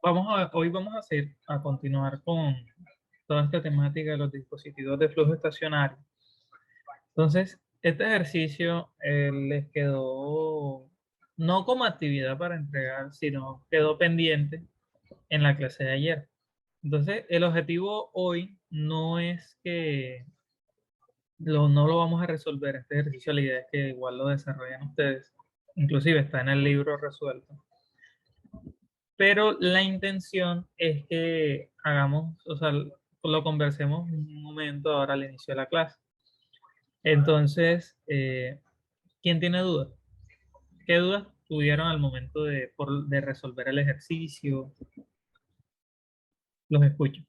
Hoy vamos a continuar con toda esta temática de los dispositivos de flujo estacionario. Entonces, este ejercicio les quedó no como actividad para entregar, sino quedó pendiente en la clase de ayer. Entonces, el objetivo hoy no es que no lo vamos a resolver este ejercicio, la idea es que igual lo desarrollen ustedes. Inclusive está en el libro resuelto. Pero la intención es que hagamos, o sea, lo conversemos un momento ahora al inicio de la clase. Entonces, ¿quién tiene dudas? ¿Qué dudas tuvieron al momento de resolver el ejercicio? Los escucho.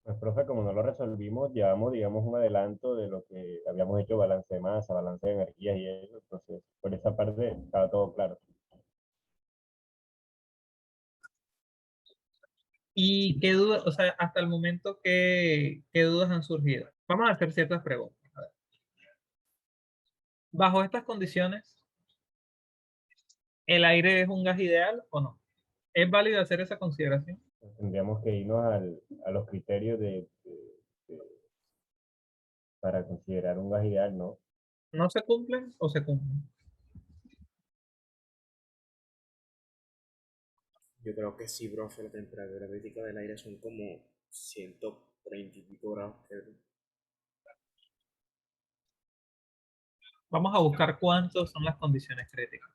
Pues, profe, como no lo resolvimos, llevamos, digamos, un adelanto de lo que habíamos hecho, balance de masa, balance de energías y eso. Entonces, por esa parte estaba todo claro. ¿Y qué dudas, o sea, hasta el momento, qué dudas han surgido? Vamos a hacer ciertas preguntas. A ver. Bajo estas condiciones, ¿el aire es un gas ideal o no? ¿Es válido hacer esa consideración? Tendríamos que irnos a los criterios de- para considerar un gas ideal, ¿no? ¿No se cumplen o se cumplen? Yo creo que sí, profe, la temperatura crítica del aire son como 130 y pico grados Kelvin. Vamos a buscar cuántas son las condiciones críticas.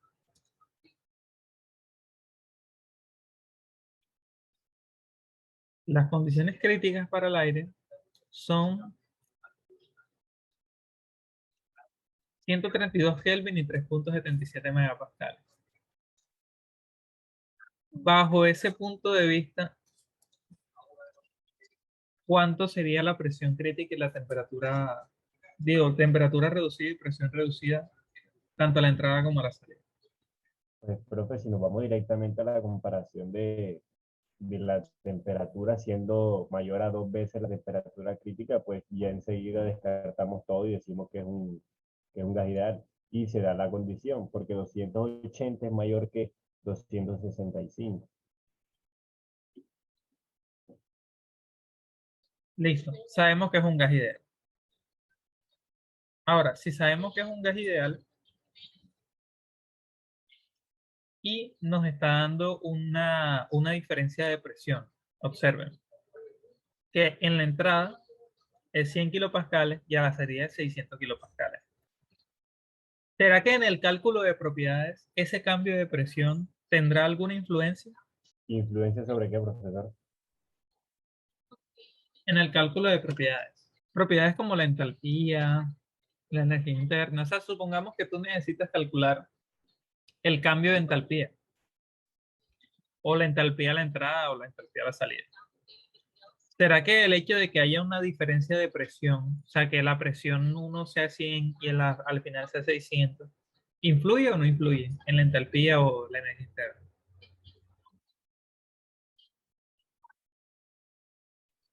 Las condiciones críticas para el aire son 132 Kelvin y 3,77 megapascales. Bajo ese punto de vista, ¿cuánto sería la presión crítica y la temperatura, digo, temperatura reducida y presión reducida, tanto a la entrada como a la salida? Pues, profe, si nos vamos directamente a la comparación de la temperatura siendo mayor a 2 veces la temperatura crítica, pues ya enseguida descartamos todo y decimos que es un gas ideal. Y se da la condición, porque 280 es mayor que 265. Listo, sabemos que es un gas ideal. Ahora, si sabemos que es un gas ideal y nos está dando una diferencia de presión, observen que en la entrada es 100 kilopascales y a la salida es 600 kilopascales. ¿Será que en el cálculo de propiedades ese cambio de presión tendrá alguna influencia? ¿Influencia sobre qué, profesor? En el cálculo de propiedades. Propiedades como la entalpía, la energía interna. O sea, supongamos que tú necesitas calcular el cambio de entalpía, o la entalpía a la entrada o la entalpía a la salida. ¿Será que el hecho de que haya una diferencia de presión, o sea, que la presión uno sea 100 y al final sea 600, influye o no influye en la entalpía o la energía interna?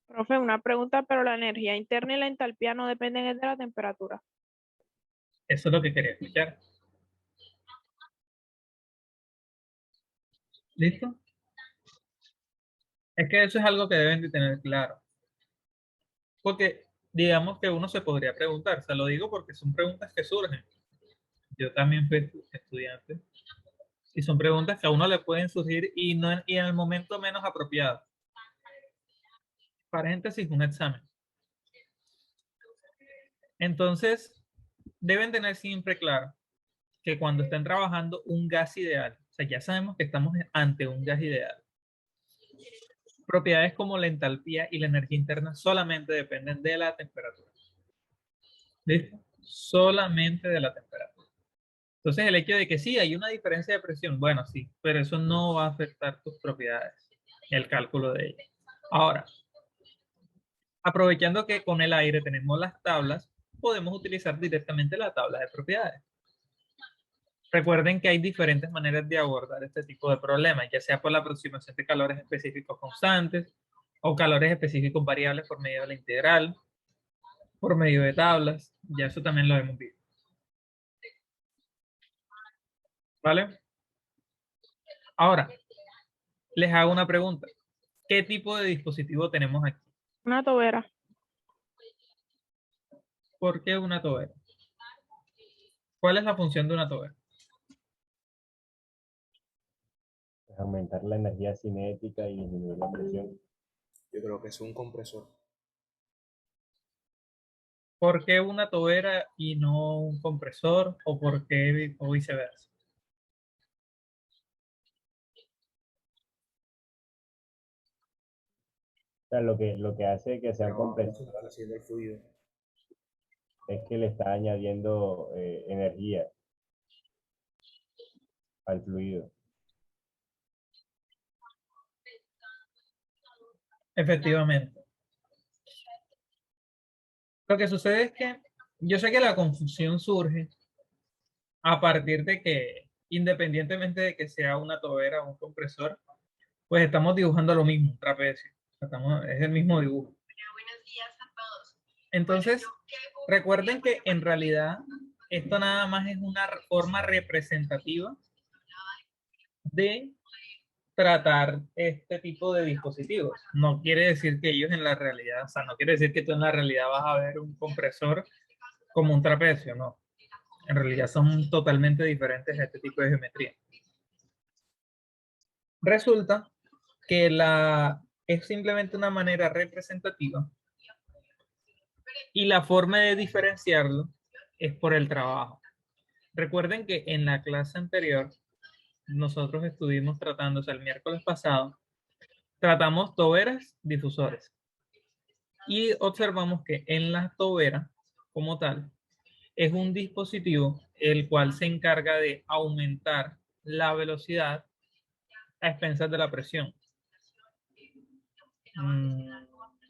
Profe, una pregunta, pero la energía interna y la entalpía no dependen de la temperatura. Eso es lo que quería escuchar. ¿Listo? Es que eso es algo que deben de tener claro. Porque digamos que uno se podría preguntar, se lo digo porque son preguntas que surgen. Yo también fui estudiante y son preguntas que a uno le pueden surgir y en el momento menos apropiado. Paréntesis, un examen. Entonces, deben tener siempre claro que cuando estén trabajando un gas ideal, o sea, ya sabemos que estamos ante un gas ideal. Propiedades como la entalpía y la energía interna solamente dependen de la temperatura. ¿Listo? Solamente de la temperatura. Entonces, el hecho de que sí, hay una diferencia de presión, bueno, sí, pero eso no va a afectar tus propiedades, el cálculo de ellas. Ahora, aprovechando que con el aire tenemos las tablas, podemos utilizar directamente la tabla de propiedades. Recuerden que hay diferentes maneras de abordar este tipo de problemas, ya sea por la aproximación de calores específicos constantes o calores específicos variables por medio de la integral, por medio de tablas, ya eso también lo hemos visto. ¿Vale? Ahora, les hago una pregunta. ¿Qué tipo de dispositivo tenemos aquí? Una tobera. ¿Por qué una tobera? ¿Cuál es la función de una tobera? Aumentar la energía cinética y disminuir la presión. Yo creo que es un compresor. ¿Por qué una tobera y no un compresor? ¿O por qué o viceversa? O sea, lo que hace que sea un Trabajo compresor haciendo el fluido. es que le está añadiendo energía al fluido. Efectivamente. Lo que sucede es que yo sé que la confusión surge a partir de que, independientemente de que sea una tobera o un compresor, pues estamos dibujando lo mismo, un trapecio. Es el mismo dibujo. Entonces, recuerden que en realidad esto nada más es una forma representativa de tratar este tipo de dispositivos. No quiere decir que ellos en la realidad, o sea, no quiere decir que tú en la realidad vas a ver un compresor como un trapecio, no. En realidad son totalmente diferentes a este tipo de geometría. Resulta que es simplemente una manera representativa y la forma de diferenciarlo es por el trabajo. Recuerden que en la clase anterior nosotros estuvimos tratando, o sea, el miércoles pasado, tratamos toberas, difusores. Y observamos que en la tobera, como tal, es un dispositivo el cual se encarga de aumentar la velocidad a expensas de la presión. No.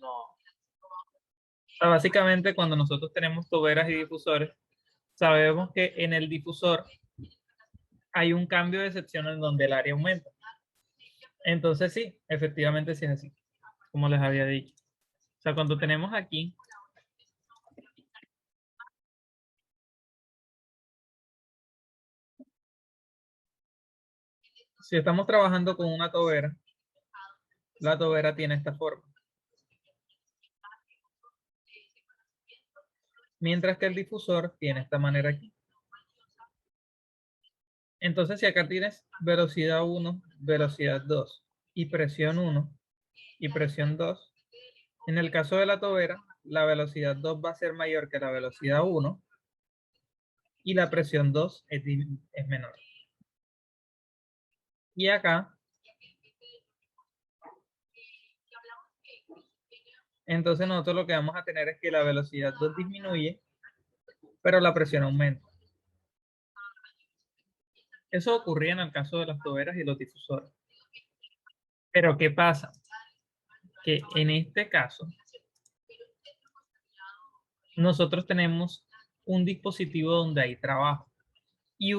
O sea, básicamente, cuando nosotros tenemos toberas y difusores, sabemos que en el difusor hay un cambio de sección en donde el área aumenta. Entonces, sí, efectivamente sí es así, como les había dicho. O sea, cuando tenemos aquí, si estamos trabajando con una tobera, la tobera tiene esta forma. Mientras que el difusor tiene esta manera aquí. Entonces, si acá tienes velocidad 1, velocidad 2 y presión 1 y presión 2, en el caso de la tobera, la velocidad 2 va a ser mayor que la velocidad 1 y la presión 2 es menor. Y acá, entonces nosotros lo que vamos a tener es que la velocidad 2 disminuye, pero la presión aumenta. Eso ocurría en el caso de las toberas y los difusores. Pero ¿qué pasa? Que en este caso, nosotros tenemos un dispositivo donde hay trabajo. Y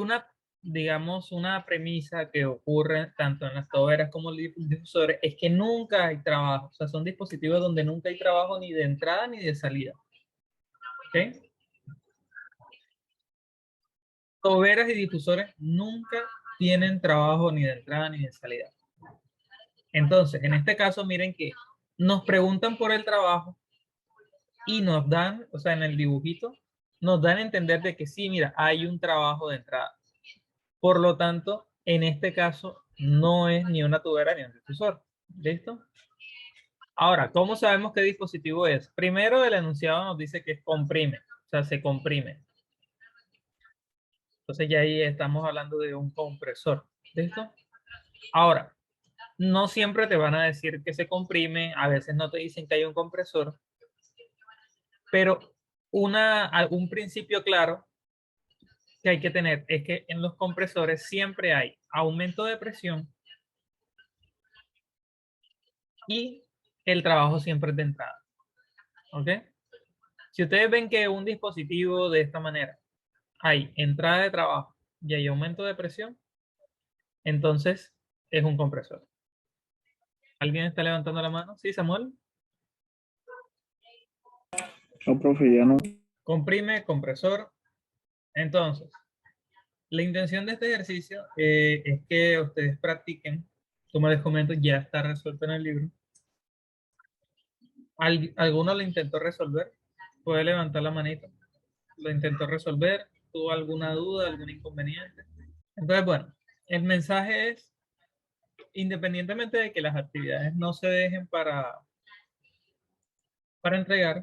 digamos, una premisa que ocurre tanto en las toberas como en los difusores es que nunca hay trabajo. O sea, son dispositivos donde nunca hay trabajo ni de entrada ni de salida. ¿Ok? Toberas y difusores nunca tienen trabajo ni de entrada ni de salida. Entonces, en este caso, miren que nos preguntan por el trabajo y nos dan, o sea, en el dibujito, nos dan a entender de que sí, mira, hay un trabajo de entrada. Por lo tanto, en este caso, no es ni una tubera ni un difusor. ¿Listo? Ahora, ¿cómo sabemos qué dispositivo es? Primero, el enunciado nos dice que comprime, o sea, se comprime. Entonces ya ahí estamos hablando de un compresor. ¿Listo? Ahora, no siempre te van a decir que se comprime, a veces no te dicen que hay un compresor, pero un principio claro que hay que tener es que en los compresores siempre hay aumento de presión y el trabajo siempre es de entrada. ¿Ok? Si ustedes ven que un dispositivo de esta manera hay entrada de trabajo y hay aumento de presión, entonces es un compresor. ¿Alguien está levantando la mano? Sí, Samuel. No, profe, ya no. Comprime, compresor. Entonces, La intención de este ejercicio es que ustedes practiquen, como les comento, ya está resuelto en el libro. ¿Alguno lo intentó resolver? Puede levantar la manita. ¿Lo intentó resolver? ¿Tuvo alguna duda, algún inconveniente? Entonces, bueno, el mensaje es, independientemente de que las actividades no se dejen para entregar,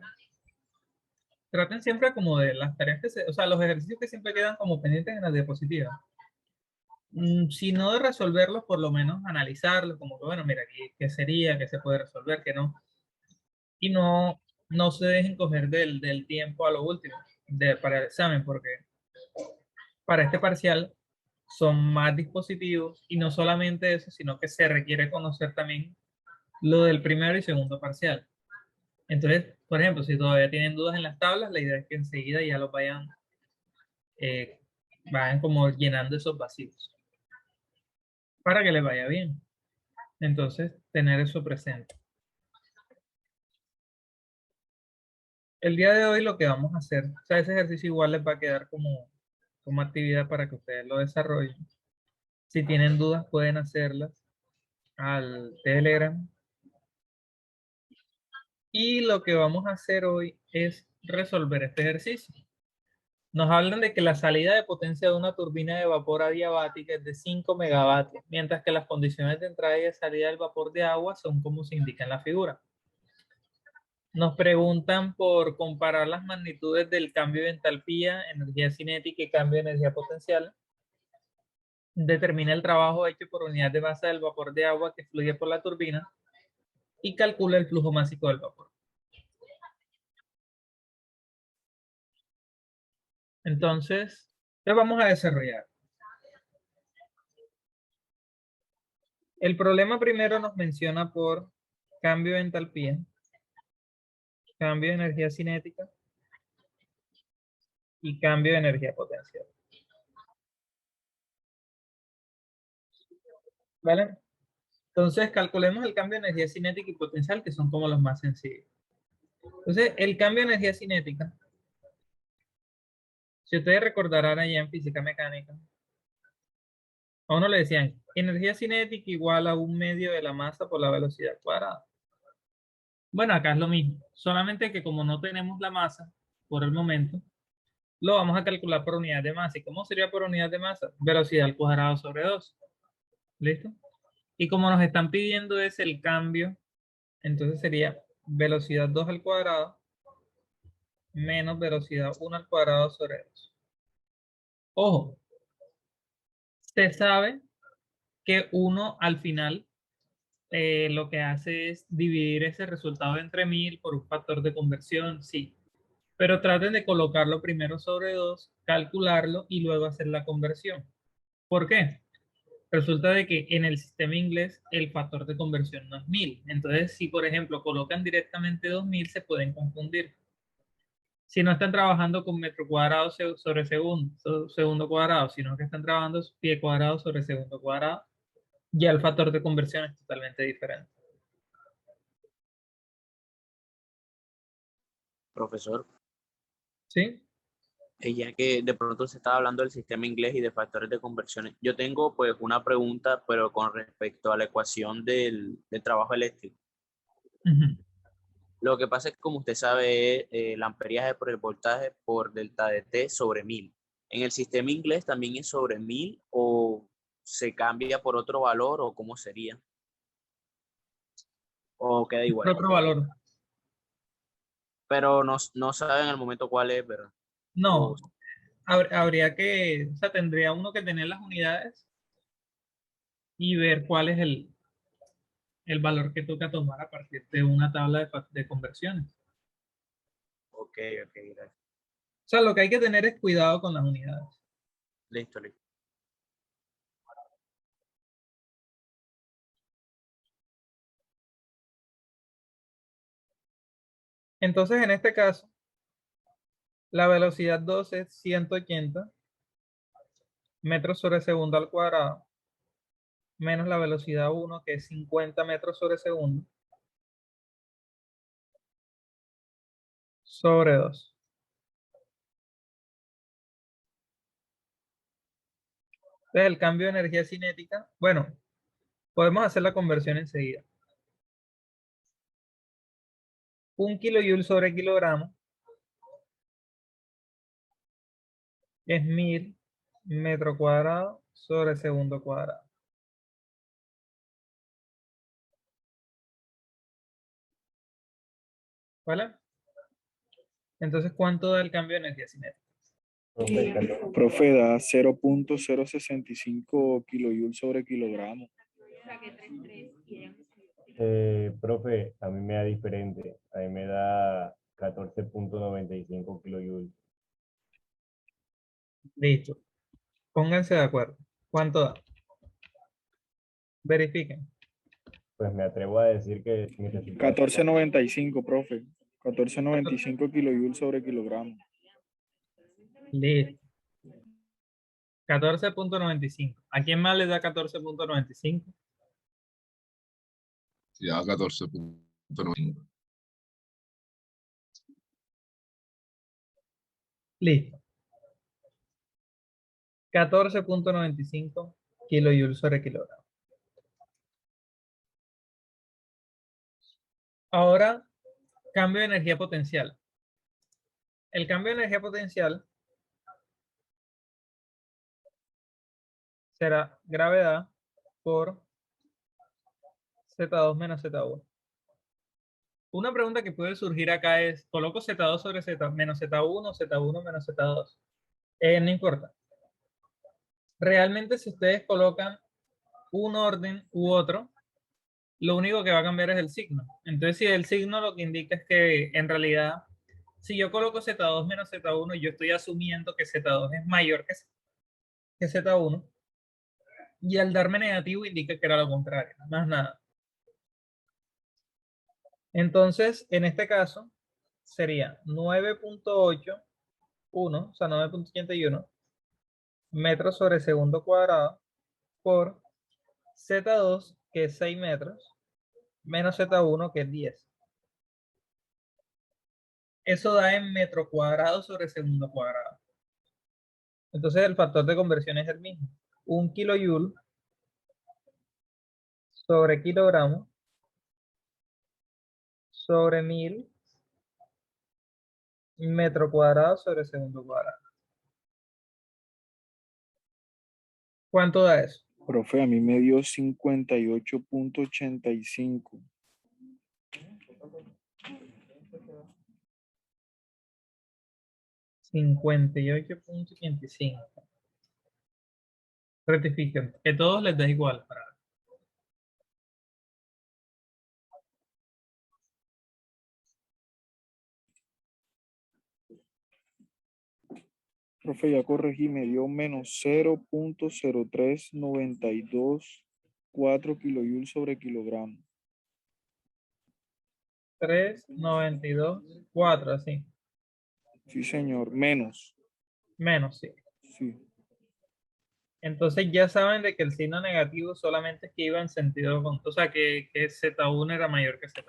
traten siempre como de las tareas o sea, los ejercicios que siempre quedan como pendientes en la diapositiva. Si no de resolverlos, por lo menos analizarlos, como que, bueno, mira, aquí, ¿qué sería? ¿Qué se puede resolver? ¿Qué no? Y no se dejen coger del tiempo a lo último para el examen, porque para este parcial son más dispositivos y no solamente eso, sino que se requiere conocer también lo del primero y segundo parcial. Entonces, por ejemplo, si todavía tienen dudas en las tablas, la idea es que enseguida ya lo eh, vayan como llenando esos vacíos para que les vaya bien. Entonces, tener eso presente. El día de hoy lo que vamos a hacer, o sea, ese ejercicio igual les va a quedar como actividad para que ustedes lo desarrollen. Si tienen dudas, pueden hacerlas al Telegram. Y lo que vamos a hacer hoy es resolver este ejercicio. Nos hablan de que la salida de potencia de una turbina de vapor adiabática es de 5 megavatios, mientras que las condiciones de entrada y de salida del vapor de agua son como se indica en la figura. Nos preguntan por comparar las magnitudes del cambio de entalpía, energía cinética y cambio de energía potencial. Determina el trabajo hecho por unidad de masa del vapor de agua que fluye por la turbina y calcula el flujo másico del vapor. Entonces, ¿qué vamos a desarrollar? El problema primero nos menciona por cambio de entalpía, cambio de energía cinética y cambio de energía potencial. ¿Vale? Entonces, calculemos el cambio de energía cinética y potencial, que son como los más sencillos. Entonces, el cambio de energía cinética, si ustedes recordarán allá en física mecánica, a uno le decían energía cinética igual a 1/2 de la masa por la velocidad cuadrada. Bueno, acá es lo mismo, solamente que como no tenemos la masa por el momento, lo vamos a calcular por unidad de masa. ¿Y cómo sería por unidad de masa? Velocidad al cuadrado sobre 2. ¿Listo? Y como nos están pidiendo es el cambio, entonces sería velocidad 2 al cuadrado menos velocidad 1 al cuadrado sobre 2. Ojo, se sabe que 1 al final lo que hace es dividir ese resultado entre 1000 por un factor de conversión, sí. Pero traten de colocarlo primero sobre 2, calcularlo y luego hacer la conversión. ¿Por qué? Resulta de que en el sistema inglés el factor de conversión no es 1000. Entonces, si por ejemplo colocan directamente 2000, se pueden confundir. Si no están trabajando con metro cuadrado sobre segundo cuadrado, sino que están trabajando pie cuadrado sobre segundo cuadrado, ya el factor de conversión es totalmente diferente. Profesor, ¿Sí? ya que de pronto se estaba hablando del sistema inglés y de factores de conversión, yo tengo pues una pregunta, pero con respecto a la ecuación del trabajo eléctrico. Ujú. Lo que pasa es que, como usted sabe, el amperiaje por el voltaje por delta de T sobre 1000. ¿En el sistema inglés también es sobre 1000 o se cambia por otro valor o cómo sería? ¿O queda Por igual? otro valor. Pero no saben al momento cuál es, ¿verdad? O, No, habría que, o sea, tendría uno que tener las unidades y ver cuál es el valor que toca tomar a partir de una tabla de conversiones. ok, gracias. O sea, lo que hay que tener es cuidado con las unidades. Listo, listo. Entonces, en este caso, la velocidad 2 es 180 metros sobre segundo al cuadrado, menos la velocidad 1, que es 50 metros sobre segundo, sobre 2. Entonces, el cambio de energía cinética, bueno, podemos hacer la conversión enseguida. 1 kJ sobre kilogramo es 1000 metros cuadrados sobre segundo cuadrado. ¿Vale? Entonces, ¿cuánto da el cambio de energía cinética? Profe, 14. Profe, da 0.065 kilojoules sobre kilogramo. Profe, a mí me da diferente. A mí me da 14.95 kilojoules. Listo. Pónganse de acuerdo. ¿Cuánto da? Verifiquen. Pues me atrevo a decir que mi resultado 14.95, profe. 14.95 kilojoules sobre kilogramo. Listo. 14.95. ¿A quién más le da 14.95? Sí, da 14.95. Listo. 14.95 kilojoules sobre kilogramo. Ahora, cambio de energía potencial. El cambio de energía potencial será gravedad por Z2 menos Z1. Una pregunta que puede surgir acá es, ¿coloco Z2 sobre Z menos Z1, Z1 menos Z2? No importa. Realmente si ustedes colocan un orden u otro, lo único que va a cambiar es el signo. Entonces, si el signo lo que indica es que en realidad, si yo coloco Z2 menos Z1, yo estoy asumiendo que Z2 es mayor que Z1, y al darme negativo indica que era lo contrario, más nada. Entonces, en este caso, sería 9.81, o sea, 9.81 metros sobre segundo cuadrado por Z2, que es 6 metros, menos Z1, que es 10. Eso da en metro cuadrado sobre segundo cuadrado. Entonces el factor de conversión es el mismo. 1 kJ sobre kilogramo sobre 1000 metro cuadrado sobre segundo cuadrado. ¿Cuánto da eso? Profe, a mí me dio 58.85. 58.85. Rectifiquen, que todos les da igual. Profe, ya corregí, me dio menos 0.03924 kilojoules sobre kilogramo. 3,92,4, así. Sí, señor, menos. Menos, sí. Sí. Entonces ya saben de que el signo negativo solamente es que iba en sentido contrario, o sea que Z1 era mayor que Z2.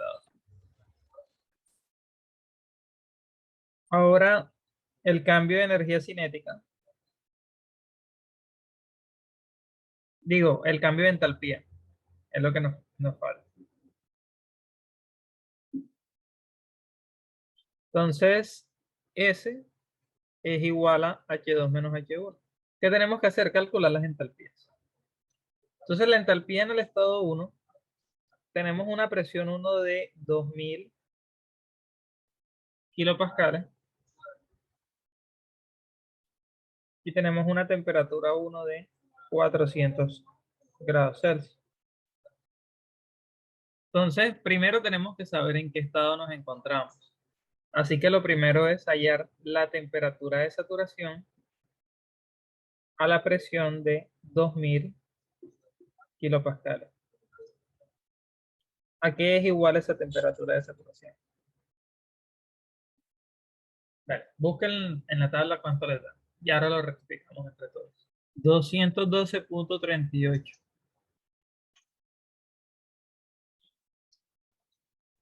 Ahora, el cambio de energía cinética. Digo, el cambio de entalpía. Es lo que nos falta. Entonces, S es igual a H2 menos H1. ¿Qué tenemos que hacer? Calcular las entalpías. Entonces, la entalpía en el estado 1, tenemos una presión 1 de 2000 kilopascales y tenemos una temperatura 1 de 400 grados Celsius. Entonces, primero tenemos que saber en qué estado nos encontramos. Así que lo primero es hallar la temperatura de saturación a la presión de 2000 kilopascales. ¿A qué es igual esa temperatura de saturación? Vale, busquen en la tabla cuánto les da. Y ahora lo rectificamos entre todos. 212.38.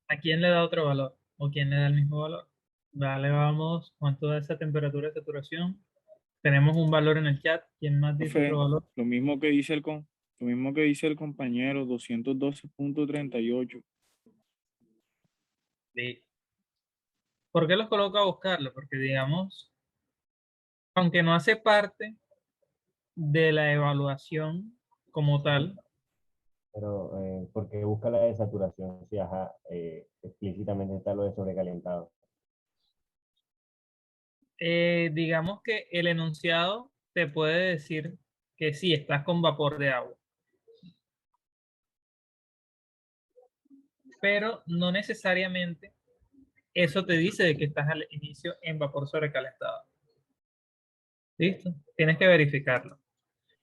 ¿A quién le da otro valor? ¿O quién le da el mismo valor? Vale, vamos. ¿Cuánto da esa temperatura de saturación? Tenemos un valor en el chat. ¿Quién más dice Profe, otro valor? lo mismo que dice lo mismo que dice el compañero, 212.38. Sí. ¿Por qué los coloco a buscarlo? Porque digamos, aunque no hace parte de la evaluación como tal, Pero, ¿por qué busca la desaturación? Si, ajá, explícitamente está lo de sobrecalentado. digamos que el enunciado te puede decir que sí, estás con vapor de agua, pero no necesariamente eso te dice de que estás al inicio en vapor sobrecalentado. ¿Listo? Tienes que verificarlo.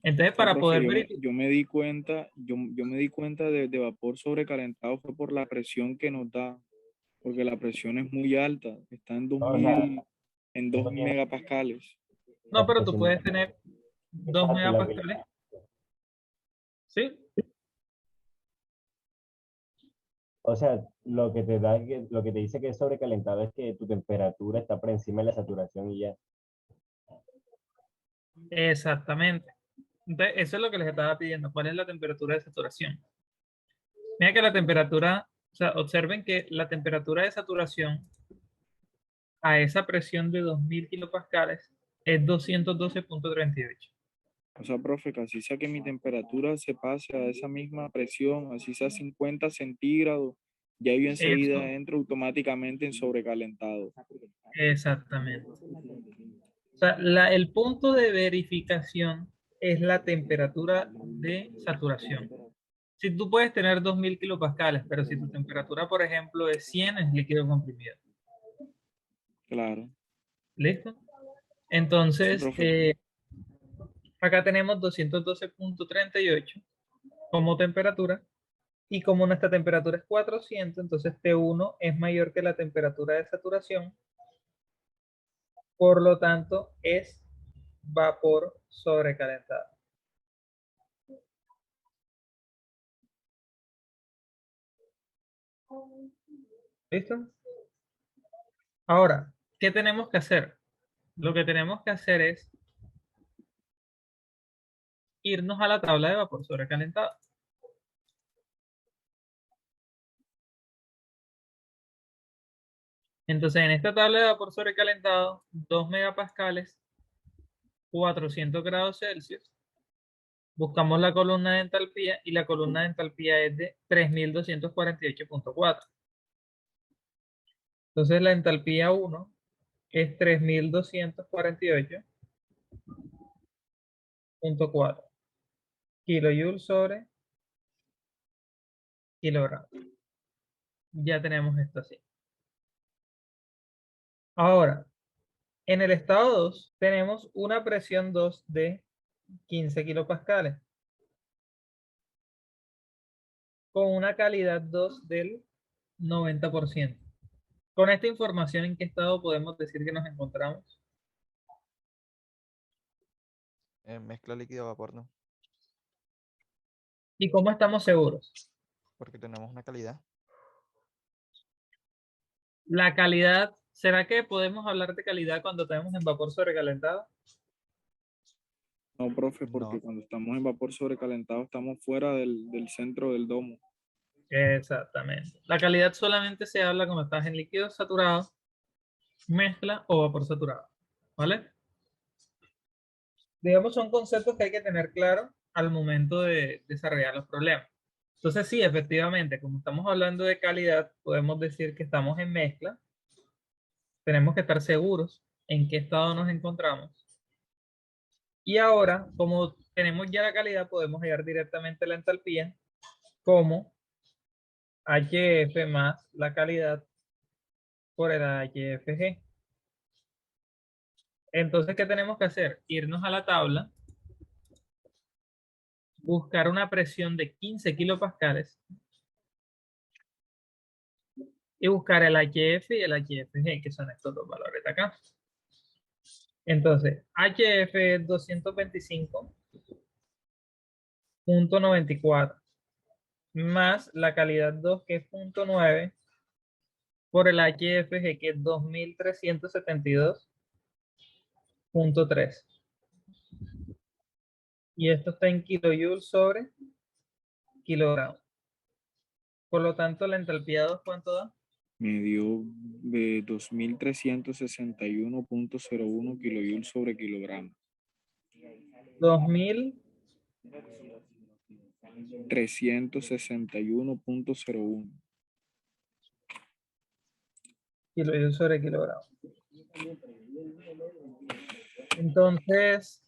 Entonces, O sea, para profe, poder verificar, yo me di cuenta, yo me di cuenta de vapor sobrecalentado fue por la presión que nos da, porque la presión es muy alta, está en No, o sea, 2000, en 2 no tiene megapascales. no, pero tú presión puedes tener 2 exacto, megapascales, ¿sí? o sea, lo que te da, lo que te dice que es sobrecalentado es que tu temperatura está por encima de la saturación y ya. Exactamente. Entonces, eso es lo que les estaba pidiendo. ¿Cuál es la temperatura de saturación? Mira que la temperatura, o sea, observen que la temperatura de saturación a esa presión de 2000 kilopascales es 212.38. O sea, profe, que así sea que mi temperatura se pase a esa misma presión, así sea 50 centígrados, ya yo enseguida Eso, entro automáticamente en sobrecalentado. exactamente. O sea, el punto de verificación es la temperatura de saturación. Si tú puedes tener 2000 kilopascales, pero si tu temperatura, por ejemplo, es 100, es líquido comprimido. Claro. ¿Listo? Sí, Entonces, profe. acá tenemos 212.38 como temperatura. Y como nuestra temperatura es 400, entonces T1 es mayor que la temperatura de saturación. Por lo tanto, es vapor sobrecalentado. ¿Listo? Ahora, ¿qué tenemos que hacer? Lo que tenemos que hacer es irnos a la tabla de vapor sobrecalentado. Entonces, en esta tabla de vapor sobrecalentado, 2 megapascales, 400 grados Celsius, buscamos la columna de entalpía y la columna de entalpía es de 3248.4. Entonces, la entalpía 1 es 3248.4 kilojoules sobre kilogramo. Ya tenemos esto así. Ahora, en el estado 2 tenemos una presión 2 de 15 kilopascales con una calidad 2 del 90%. Con esta información, ¿en qué estado podemos decir que nos encontramos? Mezcla líquido-vapor, ¿no? ¿Y cómo estamos seguros? Porque tenemos una calidad. La calidad, ¿será que podemos hablar de calidad cuando tenemos en vapor sobrecalentado? No, profe, porque No. cuando estamos en vapor sobrecalentado estamos fuera del centro del domo. Exactamente. La calidad solamente se habla cuando estás en líquido saturado, mezcla o vapor saturado. ¿Vale? Digamos, son conceptos que hay que tener claro al momento de desarrollar los problemas. Entonces, sí, efectivamente, como estamos hablando de calidad, podemos decir que estamos en mezcla. Tenemos que estar seguros en qué estado nos encontramos. Y ahora, como tenemos ya la calidad, podemos hallar directamente la entalpía como HF más la calidad por el HFG. Entonces, ¿qué tenemos que hacer? Irnos a la tabla, buscar una presión de 15 kilopascales y buscar el HF y el HFG, que son estos dos valores de acá. Entonces, HF es 225.94 más la calidad 2, que es 0.9, por el HFG, que es 2372.3. Y esto está en kilojoules sobre kilogramo. Por lo tanto, la entalpía 2, ¿cuánto da? Me dio 2361.01 kilojoules sobre kilogramo. 2000 361.01. kilojoules sobre kilogramo. Entonces,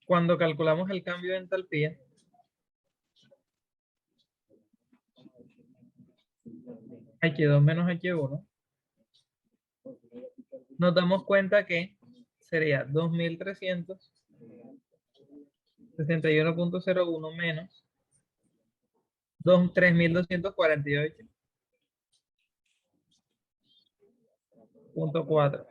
cuando calculamos el cambio de entalpía, H2 menos H1, nos damos cuenta que sería 2361.01 menos 3248.4.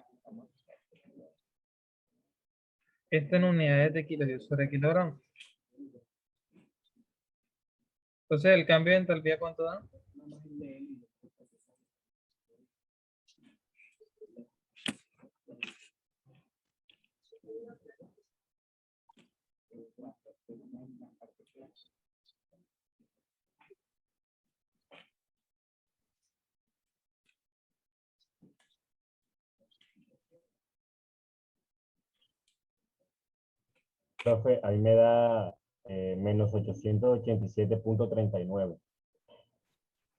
Esto en unidades de kilojoules sobre kilogramo. Entonces, el cambio de entalpía, ¿cuánto da? Profe, ahí me da menos 887.39.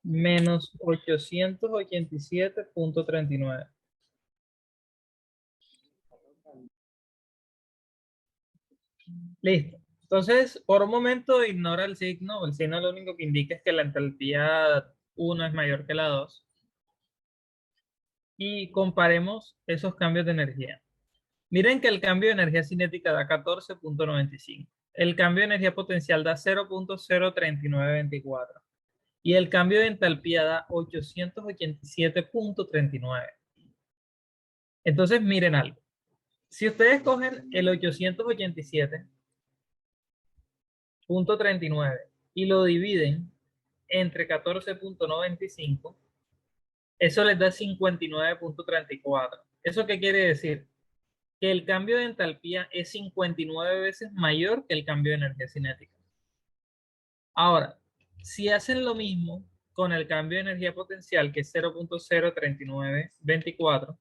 Menos 887.39. Listo. Entonces, por un momento ignora el signo. El signo lo único que indica es que la entalpía 1 es mayor que la 2. Y comparemos esos cambios de energía. Miren que el cambio de energía cinética da 14.95. El cambio de energía potencial da 0.03924. Y el cambio de entalpía da 887.39. Entonces, miren algo. Si ustedes cogen el 887.39 y lo dividen entre 14.95, eso les da 59.34. ¿Eso qué quiere decir? Que el cambio de entalpía es 59 veces mayor que el cambio de energía cinética. Ahora, si hacen lo mismo con el cambio de energía potencial, que es 0.03924,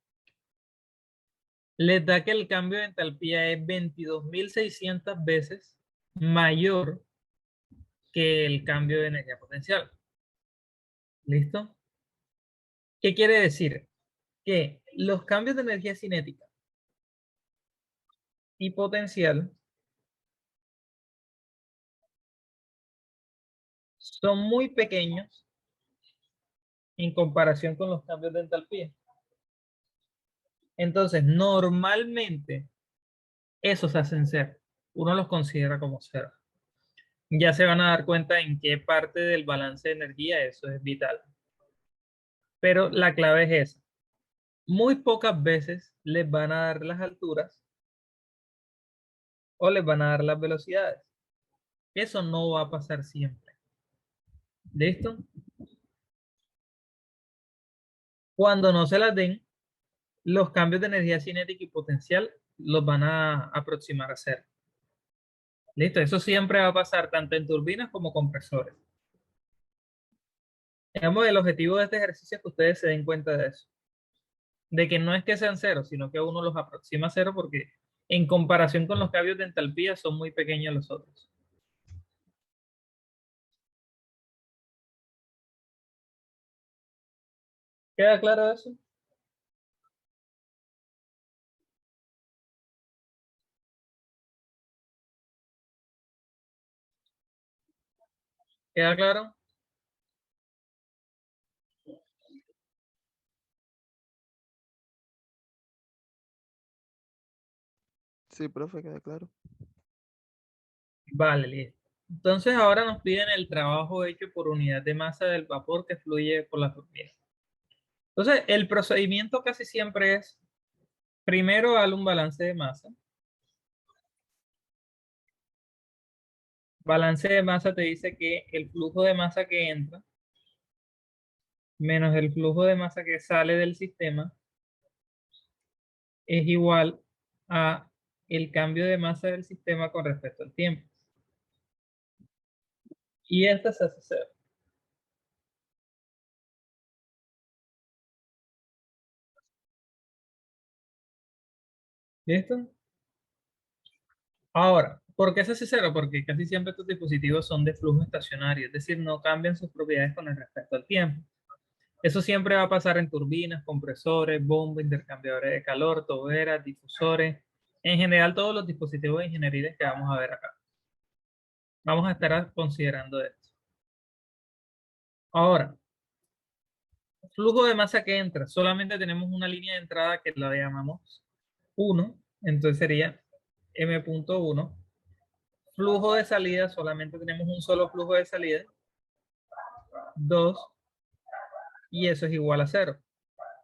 les da que el cambio de entalpía es 22.600 veces mayor que el cambio de energía potencial. ¿Listo? ¿Qué quiere decir? Que los cambios de energía cinética y potencial son muy pequeños en comparación con los cambios de entalpía. Entonces, normalmente, esos hacen cero. Uno los considera como cero. Ya se van a dar cuenta en qué parte del balance de energía eso es vital. Pero la clave es esa. Muy pocas veces les van a dar las alturas o les van a dar las velocidades. Eso no va a pasar siempre. ¿Listo? Cuando no se las den, los cambios de energía cinética y potencial los van a aproximar a cero. ¿Listo? Eso siempre va a pasar tanto en turbinas como compresores. Digamos, el objetivo de este ejercicio es que ustedes se den cuenta de eso. De que no es que sean cero, sino que uno los aproxima a cero porque en comparación con los cambios de entalpía son muy pequeños los otros. ¿Queda claro eso? ¿Queda claro? Sí, profe, queda claro. Vale, listo. Entonces ahora nos piden el trabajo hecho por unidad de masa del vapor que fluye por la turbina. Entonces, el procedimiento casi siempre es, primero haz un balance de masa. Balance de masa te dice que el flujo de masa que entra menos el flujo de masa que sale del sistema es igual a el cambio de masa del sistema con respecto al tiempo. Y esta se hace cero. ¿Listo? Ahora, ¿por qué se hace cero? Porque casi siempre estos dispositivos son de flujo estacionario, es decir, no cambian sus propiedades con el respecto al tiempo. Eso siempre va a pasar en turbinas, compresores, bombas, intercambiadores de calor, toberas, difusores, en general todos los dispositivos ingenieriles que vamos a ver acá. Vamos a estar considerando esto. Ahora, flujo de masa que entra, solamente tenemos una línea de entrada que la llamamos 1, entonces sería M.1. Flujo de salida, solamente tenemos un solo flujo de salida, 2, y eso es igual a 0.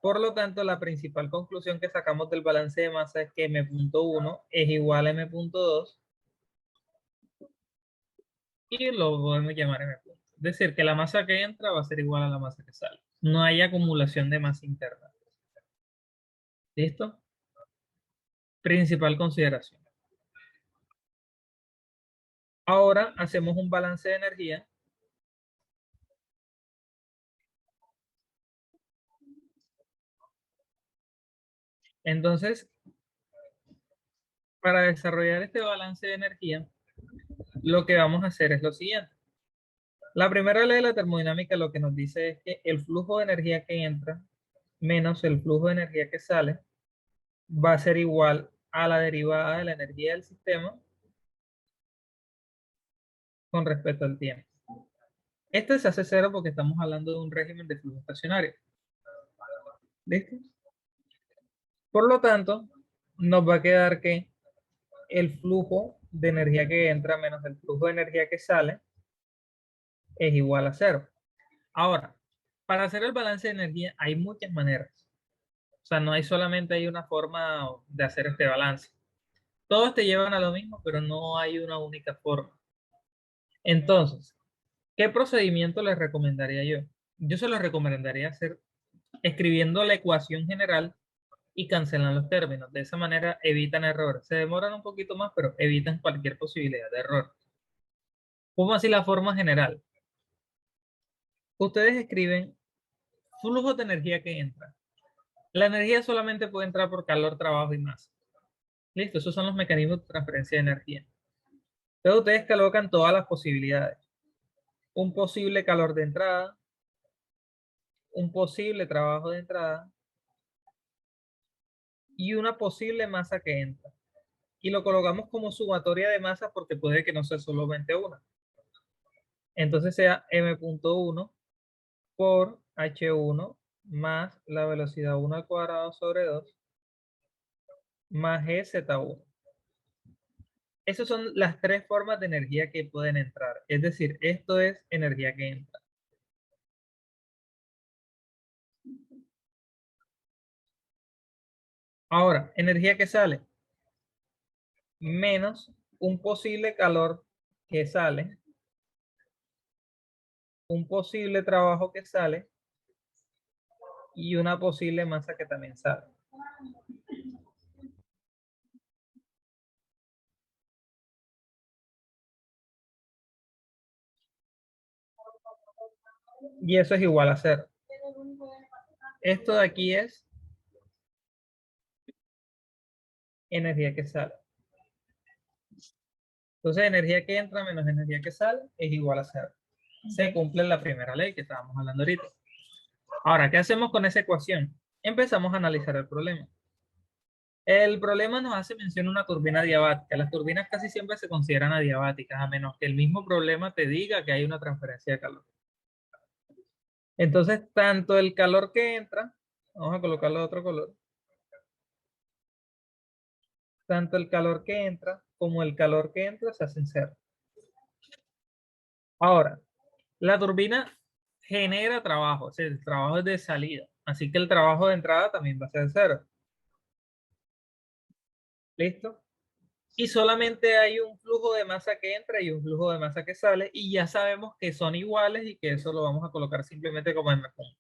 Por lo tanto, la principal conclusión que sacamos del balance de masa es que M.1 es igual a M.2 y lo podemos llamar M. Es decir, que la masa que entra va a ser igual a la masa que sale. No hay acumulación de masa interna. ¿Listo? Principal consideración. Ahora hacemos un balance de energía. Entonces, para desarrollar este balance de energía, lo que vamos a hacer es lo siguiente. La primera ley de la termodinámica lo que nos dice es que el flujo de energía que entra menos el flujo de energía que sale va a ser igual a la derivada de la energía del sistema con respecto al tiempo. Este se hace cero porque estamos hablando de un régimen de flujo estacionario. ¿Listo? Por lo tanto, nos va a quedar que el flujo de energía que entra menos el flujo de energía que sale es igual a cero. Ahora, para hacer el balance de energía hay muchas maneras. O sea, no hay solamente hay una forma de hacer este balance. Todos te llevan a lo mismo, pero no hay una única forma. Entonces, ¿qué procedimiento les recomendaría yo? Yo se los recomendaría hacer escribiendo la ecuación general y cancelan los términos. De esa manera evitan errores. Se demoran un poquito más, pero evitan cualquier posibilidad de error. ¿Cómo así la forma general? Ustedes escriben flujo de energía que entra. La energía solamente puede entrar por calor, trabajo y masa. Listo, esos son los mecanismos de transferencia de energía. Entonces ustedes colocan todas las posibilidades. Un posible calor de entrada, un posible trabajo de entrada y una posible masa que entra. Y lo colocamos como sumatoria de masas porque puede que no sea solamente una. Entonces sea M.1 por H1 más la velocidad 1 al cuadrado sobre 2 más GZ1. Esas son las tres formas de energía que pueden entrar. Es decir, esto es energía que entra. Ahora, energía que sale menos un posible calor que sale, un posible trabajo que sale y una posible masa que también sale. Y eso es igual a cero. Esto de aquí es energía que sale. Entonces, energía que entra menos energía que sale es igual a cero. Se cumple la primera ley que estábamos hablando ahorita. Ahora, ¿qué hacemos con esa ecuación? Empezamos a analizar el problema. El problema nos hace mención a una turbina adiabática. Las turbinas casi siempre se consideran adiabáticas, a menos que el mismo problema te diga que hay una transferencia de calor. Entonces, tanto el calor que entra, vamos a colocarlo de otro color, tanto el calor que entra como el calor que entra se hacen cero. Ahora, la turbina genera trabajo, o sea, el trabajo es de salida, así que el trabajo de entrada también va a ser cero. ¿Listo? Y solamente hay un flujo de masa que entra y un flujo de masa que sale, y ya sabemos que son iguales y que eso lo vamos a colocar simplemente como M punto.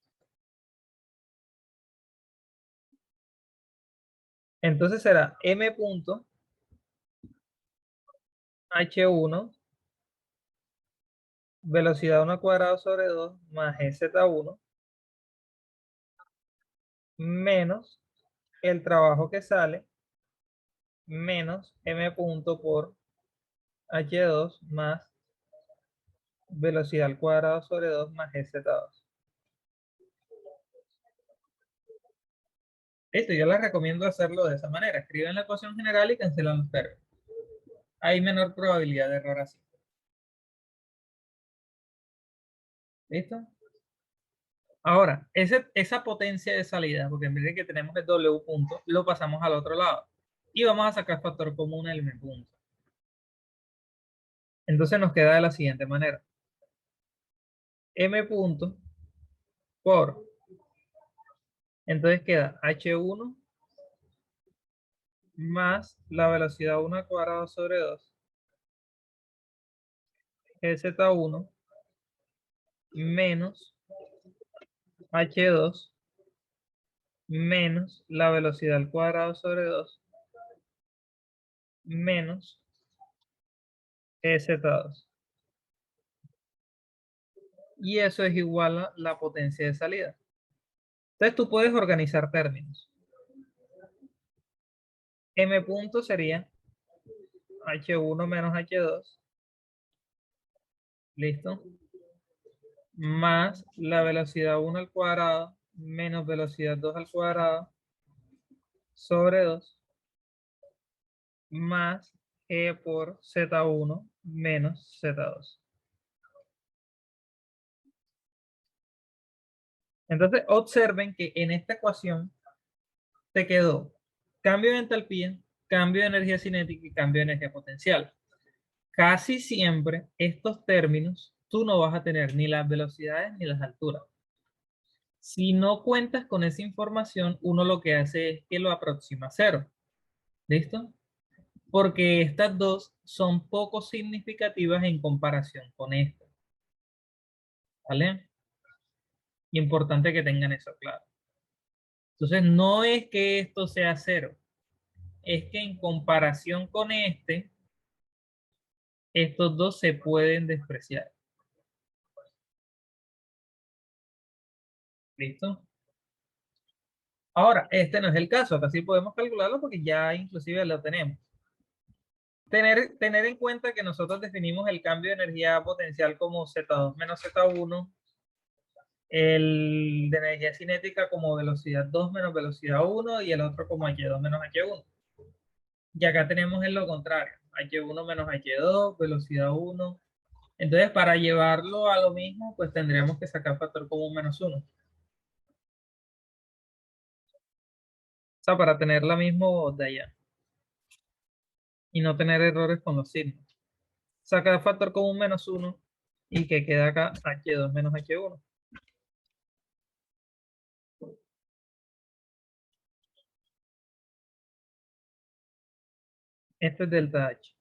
Entonces será M punto H1 velocidad 1 al cuadrado sobre 2 más GZ1 menos el trabajo que sale menos M punto por H2 más velocidad al cuadrado sobre 2 más GZ2. Esto yo les recomiendo hacerlo de esa manera. Escriben la ecuación general y cancelan los términos. Hay menor probabilidad de error así. ¿Listo? Ahora, esa potencia de salida, porque en vez de que tenemos el W punto, lo pasamos al otro lado. Y vamos a sacar factor común el M punto. Entonces nos queda de la siguiente manera. M punto por, entonces queda H1 más la velocidad 1 al cuadrado sobre 2, GZ1 menos H2 menos la velocidad al cuadrado sobre 2 menos GZ2. Y eso es igual a la potencia de salida. Entonces tú puedes organizar términos. M punto sería H1 menos H2. ¿Listo? Más la velocidad 1 al cuadrado menos velocidad 2 al cuadrado sobre 2 más G por Z1 menos Z2. Entonces observen que en esta ecuación te quedó cambio de entalpía, cambio de energía cinética y cambio de energía potencial. Casi siempre estos términos tú no vas a tener ni las velocidades ni las alturas. Si no cuentas con esa información, uno lo que hace es que lo aproxima a cero. ¿Listo? Porque estas dos son poco significativas en comparación con esta. ¿Vale? Importante que tengan eso claro. Entonces, no es que esto sea cero, es que en comparación con este, estos dos se pueden despreciar. ¿Listo? Ahora, este no es el caso, acá sí podemos calcularlo porque ya inclusive lo tenemos. Tener en cuenta que nosotros definimos el cambio de energía potencial como Z2 menos Z1, el de energía cinética como velocidad 2 menos velocidad 1 y el otro como H2 menos H1. Y acá tenemos en lo contrario, H1 menos H2, velocidad 1. Entonces, para llevarlo a lo mismo, pues tendríamos que sacar factor común menos 1. O sea, para tener la misma de allá y no tener errores con los signos. Sacar factor común menos 1 y que queda acá H2 menos H1. Este es delta H.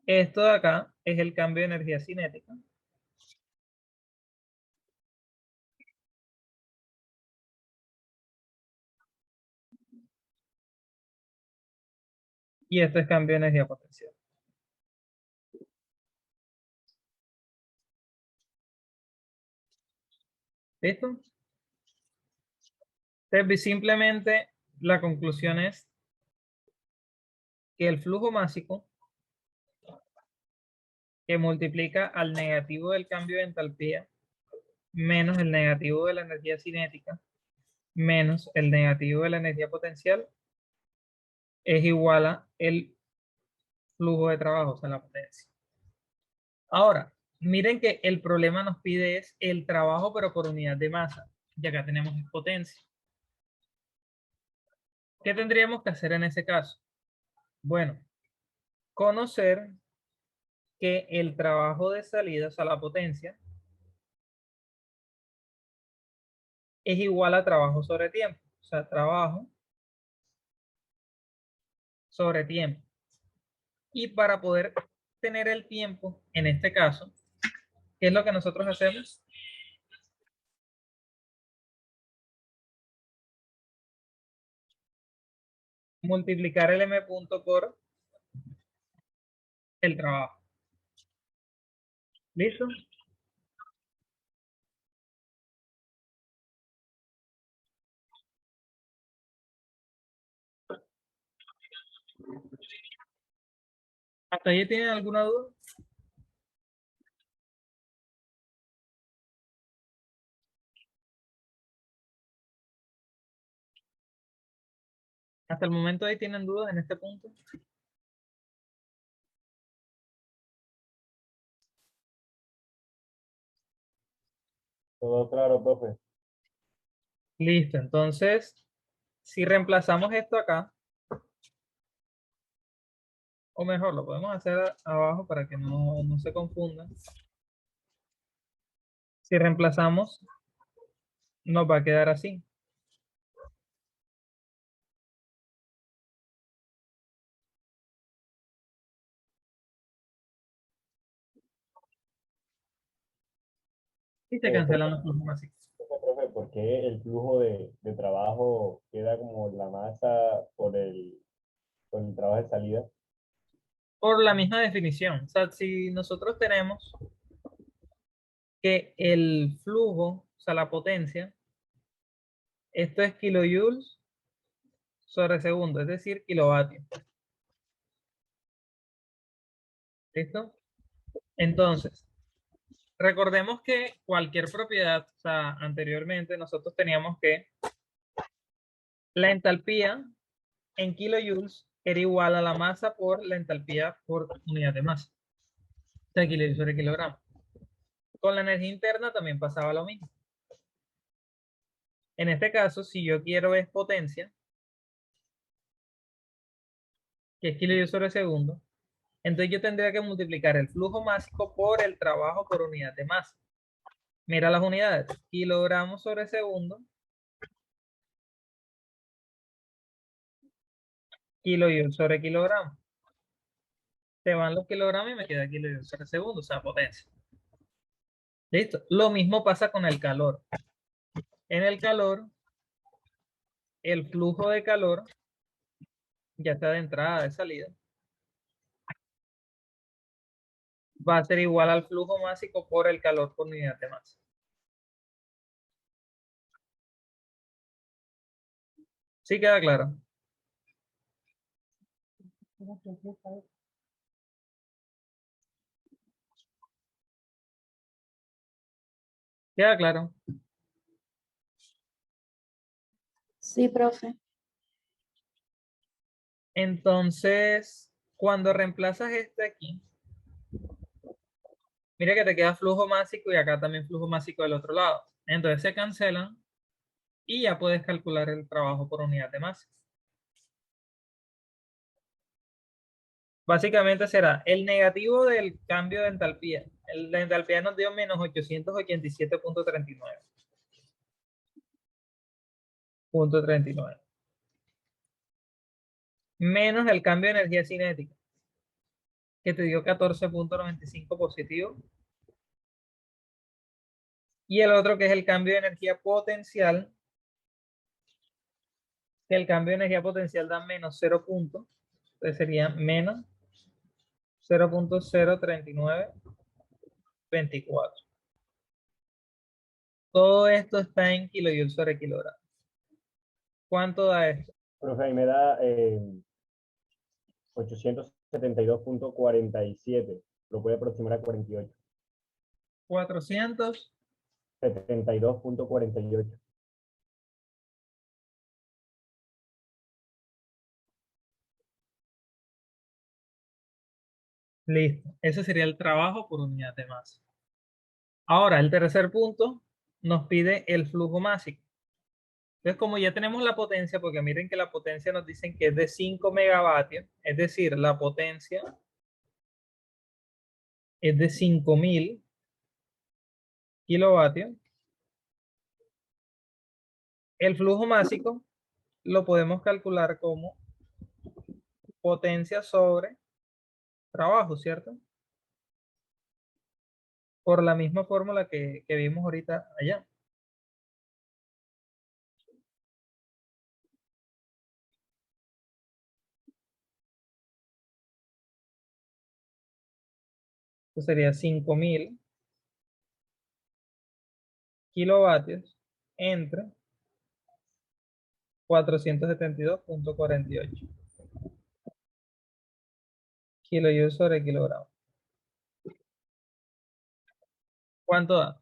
Esto de acá es el cambio de energía cinética. Y esto es cambio de energía potencial. ¿Listo? Entonces, simplemente la conclusión es que el flujo másico que multiplica al negativo del cambio de entalpía menos el negativo de la energía cinética menos el negativo de la energía potencial es igual a el flujo de trabajo, o sea, la potencia. Ahora, miren que el problema nos pide es el trabajo, pero por unidad de masa. Y acá tenemos potencia. ¿Qué tendríamos que hacer en ese caso? Bueno, conocer que el trabajo de salida, o sea, la potencia, es igual a trabajo sobre tiempo. O sea, trabajo sobre tiempo. Y para poder tener el tiempo, en este caso, ¿qué es lo que nosotros hacemos? multiplicar el m punto por el trabajo. ¿Listo? ¿Hasta ahí tienen alguna duda? ¿Hasta el momento ahí tienen dudas en este punto? Todo claro, profe. Listo, entonces, si reemplazamos esto acá, o mejor, lo podemos hacer abajo para que no se confundan. Si reemplazamos, nos va a quedar así. Y se cancelan los flujos básicos. Profe, ¿por qué el flujo de trabajo queda como la masa por el trabajo de salida? Por la misma definición. O sea, si nosotros tenemos que el flujo, o sea, la potencia, esto es kilojoules sobre segundo, es decir, kilovatios. ¿Listo? Entonces, recordemos que cualquier propiedad, o sea, anteriormente nosotros teníamos que la entalpía en kilojoules era igual a la masa por la entalpía por unidad de masa. O sea, kilojoules sobre kilogramo. Con la energía interna también pasaba lo mismo. En este caso, si yo quiero es potencia, que es kilojoules sobre segundo, entonces yo tendría que multiplicar el flujo másico por el trabajo por unidad de masa. Mira las unidades, kilogramos sobre segundo, kilojoule sobre kilogramo. Se van los kilogramos y me queda kilojoule sobre segundo, o sea, potencia. ¿Listo? Lo mismo pasa con el calor. En el calor, el flujo de calor, ya sea de entrada, de salida, va a ser igual al flujo másico por el calor por unidad de masa. ¿Sí queda claro? ¿Queda claro? Sí, profe. Entonces, cuando reemplazas este aquí, mira que te queda flujo másico y acá también flujo másico del otro lado. Entonces se cancelan y ya puedes calcular el trabajo por unidad de masa. Básicamente será el negativo del cambio de entalpía. La entalpía nos dio menos 887.39. Menos el cambio de energía cinética, que te dio 14.95 positivo. Y el otro que es el cambio de energía potencial, que el cambio de energía potencial da menos 0. Entonces sería menos 0.03924. Todo esto está en kilojoules sobre kilogramo. ¿Cuánto da esto? Profe, ahí me da 872.47. Lo puede aproximar a 48. 400. 72.48. Listo. Ese sería el trabajo por unidad de masa. Ahora, el tercer punto nos pide el flujo másico. Entonces, como ya tenemos la potencia, porque miren que la potencia nos dicen que es de 5 megavatios, es decir, la potencia es de 5000 kilovatios. El flujo másico lo podemos calcular como potencia sobre trabajo, ¿cierto? Por la misma fórmula que vimos ahorita allá. Esto sería 5000 kilovatios entre 472,48 kilojoule sobre kilogramo. ¿Cuánto da?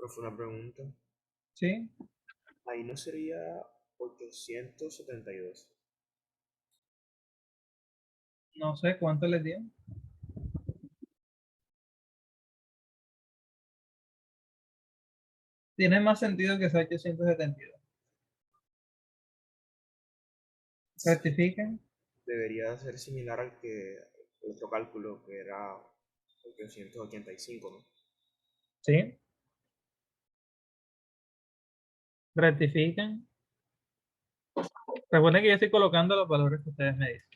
Profe, una pregunta. ¿Sí? Ahí no sería 872. No sé cuánto les dio. Tiene más sentido que sea 872. Rectifiquen. Debería ser similar al que el otro cálculo que era 885, ¿no? ¿Sí? Rectifiquen. Recuerden que yo estoy colocando los valores que ustedes me dicen.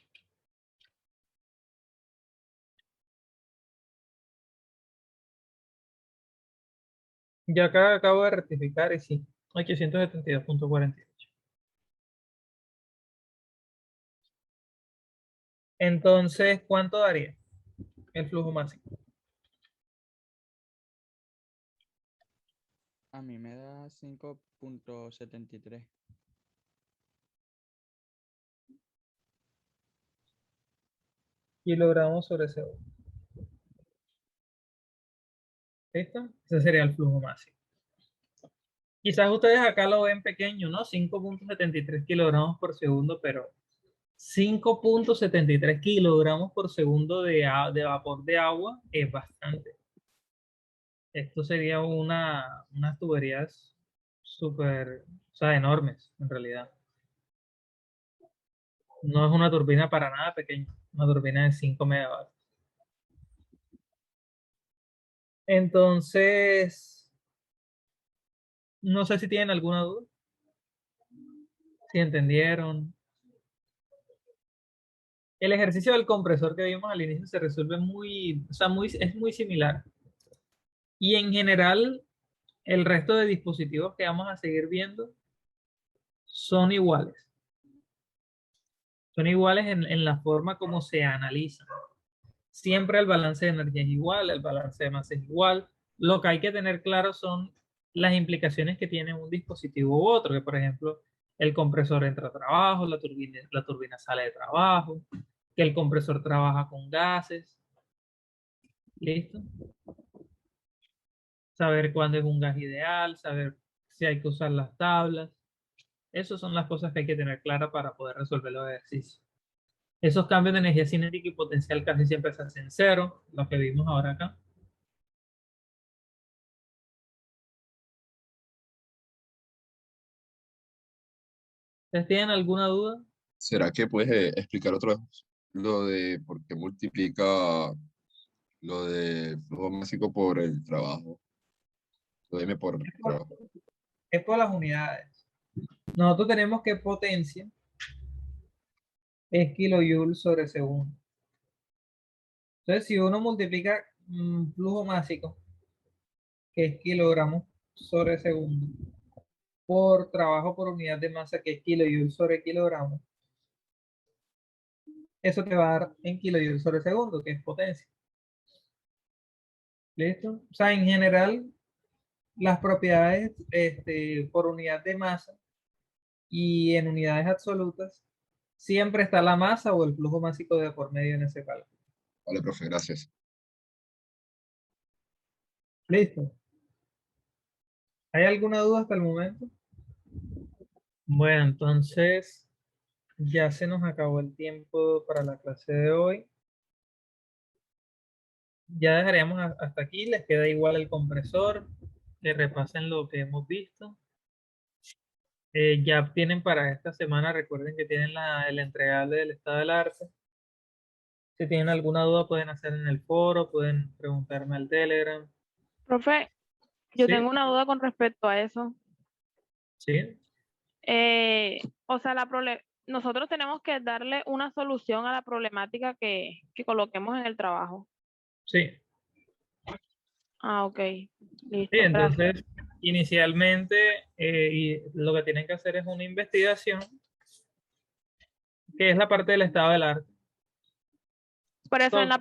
Yo acá acabo de rectificar y sí, 872,48. Entonces, ¿cuánto daría el flujo máximo? A mí me da 5.73. Kilogramos sobre segundo. ¿Listo? Ese sería el flujo máximo. Quizás ustedes acá lo ven pequeño, ¿no? 5,73 kilogramos por segundo, pero 5,73 kilogramos por segundo de vapor de agua es bastante. Esto sería unas tuberías súper, o sea, enormes en realidad. No es una turbina para nada pequeña, una turbina de 5 megavatios. Entonces, no sé si tienen alguna duda, si entendieron. El ejercicio del compresor que vimos al inicio se resuelve muy, o sea, es muy similar. Y en general, el resto de dispositivos que vamos a seguir viendo son iguales. Son iguales en la forma como se analizan. Siempre el balance de energía es igual, el balance de masa es igual. Lo que hay que tener claro son las implicaciones que tiene un dispositivo u otro, que por ejemplo el compresor entra a trabajo, la turbina sale de trabajo, que el compresor trabaja con gases. ¿Listo? Saber cuándo es un gas ideal, saber si hay que usar las tablas. Esas son las cosas que hay que tener claras para poder resolver los ejercicios. Esos cambios de energía cinética y potencial casi siempre se hacen cero, lo que vimos ahora acá. ¿Ustedes tienen alguna duda? ¿Será que puedes explicar otra vez lo de por qué multiplica lo de flujo másico por el trabajo? Lo de M por Es por, trabajo. es por las unidades. Nosotros tenemos que potencia es kilojoule sobre segundo. Entonces, si uno multiplica flujo másico, que es kilogramos sobre segundo, por trabajo por unidad de masa, que es kilojoule sobre kilogramo, eso te va a dar en kilojoule sobre segundo, que es potencia. ¿Listo? O sea, en general, las propiedades por unidad de masa y en unidades absolutas, siempre está la masa o el flujo másico de por medio en ese cálculo. Vale, profe, gracias. ¿Listo? ¿Hay alguna duda hasta el momento? Bueno, entonces ya se nos acabó el tiempo para la clase de hoy. Ya dejaríamos hasta aquí. Les queda igual el compresor. Que repasen lo que hemos visto. Ya tienen para esta semana, recuerden que tienen el entregable del estado del arte. Si tienen alguna duda pueden hacer en el foro, pueden preguntarme al Telegram. Profe, Yo Sí, tengo una duda con respecto a eso. sí, O sea, nosotros tenemos que darle una solución a la problemática que coloquemos en el trabajo. sí. Ah, ok. Sí, Listo, gracias. entonces, inicialmente, y lo que tienen que hacer es una investigación, que es la parte del estado del arte. Por eso, en So-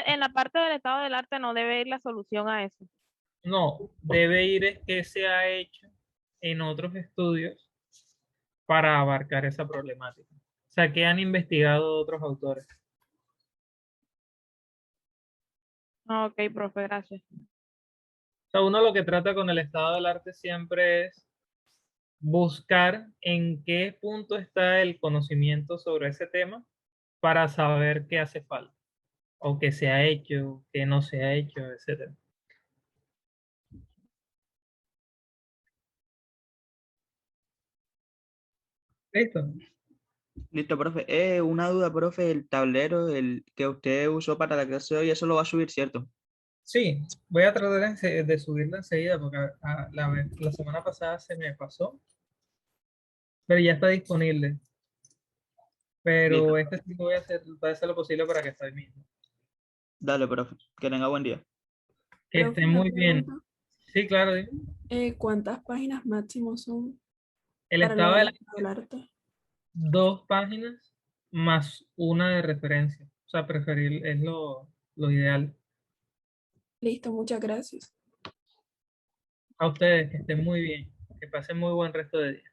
en la parte del estado del arte no debe ir la solución a eso. No, debe ir es qué se ha hecho en otros estudios para abarcar esa problemática. O sea, que han investigado otros autores. Ah, ok, profe, gracias. O sea, uno lo que trata con el estado del arte siempre es buscar en qué punto está el conocimiento sobre ese tema para saber qué hace falta, o qué se ha hecho, qué no se ha hecho, etcétera. ¿Listo? Listo, profe. Una duda, profe, el tablero el que usted usó para la clase de hoy, eso lo va a subir, ¿cierto? Sí, voy a tratar de subirlo enseguida porque la semana pasada se me pasó, pero ya está disponible. Listo. Pero este sí voy a hacer lo posible para que esté ahí mismo. Dale, profe. Que tenga buen día. Que Profe, esté una muy bien. pregunta. Sí, claro. Dime. ¿Cuántas páginas máximo son El para estado del el arte? 2 páginas más una de referencia. O sea, preferir es lo ideal. Listo, muchas gracias. A ustedes, que estén muy bien. Que pasen muy buen resto de día.